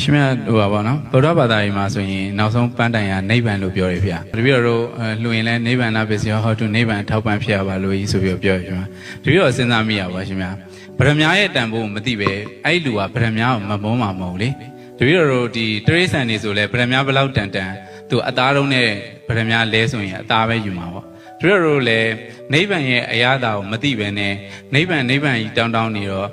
ရှင်မြတ်ဟိုပါဘောနော်ဗုဒ္ဓဘာသာရေးမှာဆိုရင်နောက်ဆုံးပန်းတိုင်ရနိဗ္ဗာန်လို့ပြောရဗျာတပည့်တော်တို့လှူရင်လည်းနိဗ္ဗာန်ပစ္စည်းဟောတုနိဗ္ဗာန်ထောက်ပံ့ဖြစ်ရပါလို့ကြီးဆိုပြီးပြောရရှင်တပည့်တော်စဉ်းစားမိရပါရှင်များဗရမ ्या ရဲ့တန်ဖိုးမသိပဲအဲ့လူကဗရမ ्या ကိုမမုန်းမှာမဟုတ်လေတပည့်တော်တို့ဒီတရိษံနေဆိုလဲဗရမ ्या ဘလောက်တန်သူအသားတုံးနဲ့ဗရမ ्या လဲဆိုရင်အသားပဲယူမှာပေါ့တပည့်တော်တို့လည်းနိဗ္ဗာန်ရဲ့အရာတာကိုမသိပဲနဲ့နိဗ္ဗာန်ကြီးတောင်းနေတော့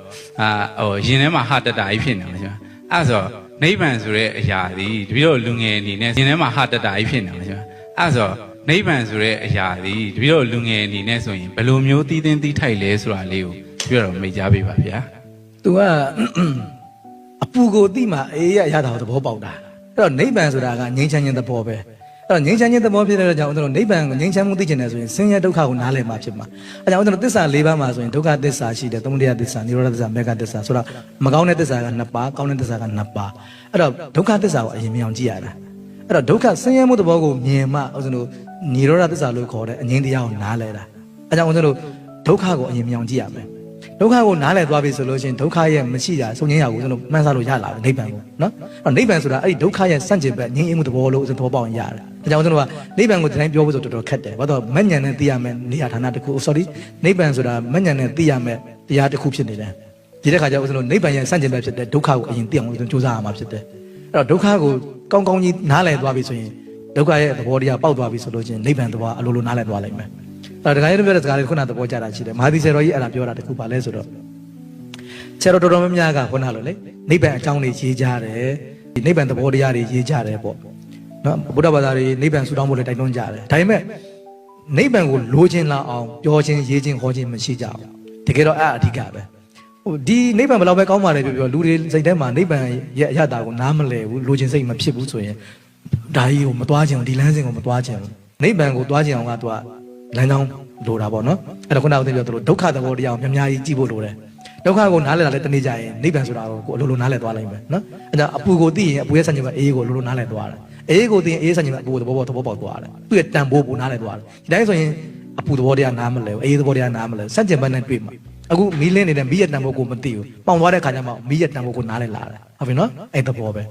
ဟိုရင်ထဲမှာဟာတတကြီးဖြစ်နေမှာရှင်အဲ့ဆိုနိဗ္ဗာန်ဆိုတဲ့အရာဒီတပည့်တော်လူငယ်အနေနဲ့ရှင်ထဲမှာဟာတတကြီးဖြစ်နေမှာရှင်အဲ့ဆိုနိဗ္ဗာန်ဆိုတဲ့အရာဒီတပည့်တော်လူငယ်အနေနဲ့ဆိုရင်ဘယ်လိုမျိုးတီးတင်းတီးထိုက်လဲဆိုတာလေးကိုတပည့်တော်မိတ်ကြားပေးပါဗျာ तू ကအပူကိုတိမှအေးရတာကိုသဘောပေါက်တာအဲ့တော့နိဗ္ဗာန်ဆိုတာကငြိမ်းချမ်းခြင်းသဘောပဲအဲ့တော့ငြိမ်းချမ်းခြင်းသဘောဖြစ်တဲ့ကြောင့်ကျွန်တော်နိဗ္ဗာန်ကိုငြိမ်းချမ်းမှုသိချင်တယ်ဆိုရင်ဆင်းရဲဒုက္ခကိုနားလည်မှာဖြစ်မှာအဲ့ကြောင့်ကျွန်တော်သစ္စာ၄ပါးမှာဆိုရင်ဒုက္ခသစ္စာရှိတယ်သမုဒယသစ္စာနိရောဓသစ္စာမေဃသစ္စာဆိုတော့မကောင်းတဲ့သစ္စာက2ပါးကောင်းတဲ့သစ္စာက2ပါးအဲ့တော့ဒုက္ခသစ္စာကိုအရင်မြင်အောင်ကြည့်ရတာအဲ့တော့ဒုက္ခဆင်းရဲမှုသဘောကိုမြင်မှကျွန်တော်နိရောဓသစ္စာလို့ခေါ်တဲ့အငြိမ်းတရားကိုနားလည်တာအဲ့ကြောင့်ကျွန်တော်ဒုက္ခကိုအရင်မြင်အောင်ကြည့်ရမယ်ဒုက္ခကိုနားလည်သွားပြီဆိုလို့ရှိရင်ဒုက္ခရဲ့မရှိတာစုံငင်းရကိုကျွန်တော်မှန်းဆလို့ရလာတယ်နိဗ္ဗာန်ကိုနော်အဲ့နိဗ္ဗာန်ဆိုတာအဲ့ဒီဒုက္ခရဲ့စန့်ကျင်ဘက်ငြိမ်းအေးမှုသဘောလို့သဘောပေါက်ရင်ရတယ်ဒါကြောင့်ကျွန်တော်ကနိဗ္ဗာန်ကိုဒီတိုင်းပြောဖို့ဆိုတော်တော်ခက်တယ်ဘာလို့မဉ္ဇဏ်နဲ့သိရမယ်နေရာဌာနတစ်ခု sorry နိဗ္ဗာန်ဆိုတာမဉ္ဇဏ်နဲ့သိရမယ်တရားတစ်ခုဖြစ်နေတယ်ဒီတဲ့ခါကျတော့ကျွန်တော်နိဗ္ဗာန်ရဲ့စန့်ကျင်ဘက်ဖြစ်တဲ့ဒုက္ခကိုအရင်သိအောင်ကျွန်တော်စူးစမ်းရမှာဖြစ်တယ်အဲ့တော့ဒုက္ခကိုကောင်းကောင်းကြီးနားလည်သွားပြီဆိုရင်ဒုက္ခရဲ့သဘောတရားပေါက်သွားပြီဆိုလို့ချင်းနိဗ္ဗာန်သဘောအလိုလိုနားလည်သွားလိမ့်မယ်အဲ့ဒါတခါရေးပြောတဲ့စကားလေးခုနသဘောကျတာရှိတယ်မဟာသီဆယ်တော်ကြီးအဲ့ဒါပြောတာတခုပါလဲဆိုတော့ဆရာတော်တော်များများကခုနလိုလေနိဗ္ဗာန်အကြောင်းတွေရေးကြတယ်ဒီနိဗ္ဗာန်သဘောတရားတွေရေးကြတယ်ပေါ့နော်ဗုဒ္ဓဘာသာတွေနိဗ္ဗာန်ဆူတောင်းဖို့လည်းတိုက်တွန်းကြတယ်ဒါပေမဲ့နိဗ္ဗာန်ကိုလိုချင်လာအောင်ပြောခြင်းရေးခြင်းဟောခြင်းမရှိကြဘူးတကယ်တော့အဲ့အဓိကပဲဟိုဒီနိဗ္ဗာန်ဘယ်လောက်ပဲကောင်းပါလဲပြောလူတွေစိတ်ထဲမှာနိဗ္ဗာန်ရဲ့အရတာကိုနားမလည်ဘူးလိုချင်စိတ်မဖြစ်ဘူးဆိုရင်ဒါကြီးကိုမသွားခြင်းဒီလမ်းစဉ်ကိုမသွားခြင်းနိဗ္ဗာန်ကိုသွားခြင်းအောင်ကသူကလမ်းကြောင်းလိုတာပေါ့နော်အဲ့တော့ခုနကပြောသလိုဒုက္ခသဘောတရားကိုများကြီးကြည့်ဖို့လိုတယ်ဒုက္ခကိုနားလည်တာလည်းတနေ့ကြရင်နိဗ္ဗာန်ဆိုတာကိုအလိုလိုနားလည်သွားလိုက်မယ်နော်အဲ့ဒါအပူကိုသိရင်အပူရဲ့ဆန့်ကျင်ဘက်အေးကိုအလိုလိုနားလည်သွားတယ်အေးကိုသိရင်အေးဆန့်ကျင်ဘက်အပူကိုသဘောပေါက်သွားတယ်သူ့ရဲ့တန်ဖိုးကိုနားလည်သွားတယ်ဒီတိုင်းဆိုရင်အပူသဘောတရားနားမလဲဘူးအေးသဘောတရားနားမလဲဆန့်ကျင်ဘက်နဲ့တွေ့မှာအခုမီးလင်းနေတဲ့မီးရဲ့တန်ဖိုးကိုမသိဘူးပေါင်သွားတဲ့ခါကျမှမီးရဲ့တန်ဖိုးကိုနားလည်လာတယ်ဟုတ်ပြီနော်အဲ့သဘောပဲ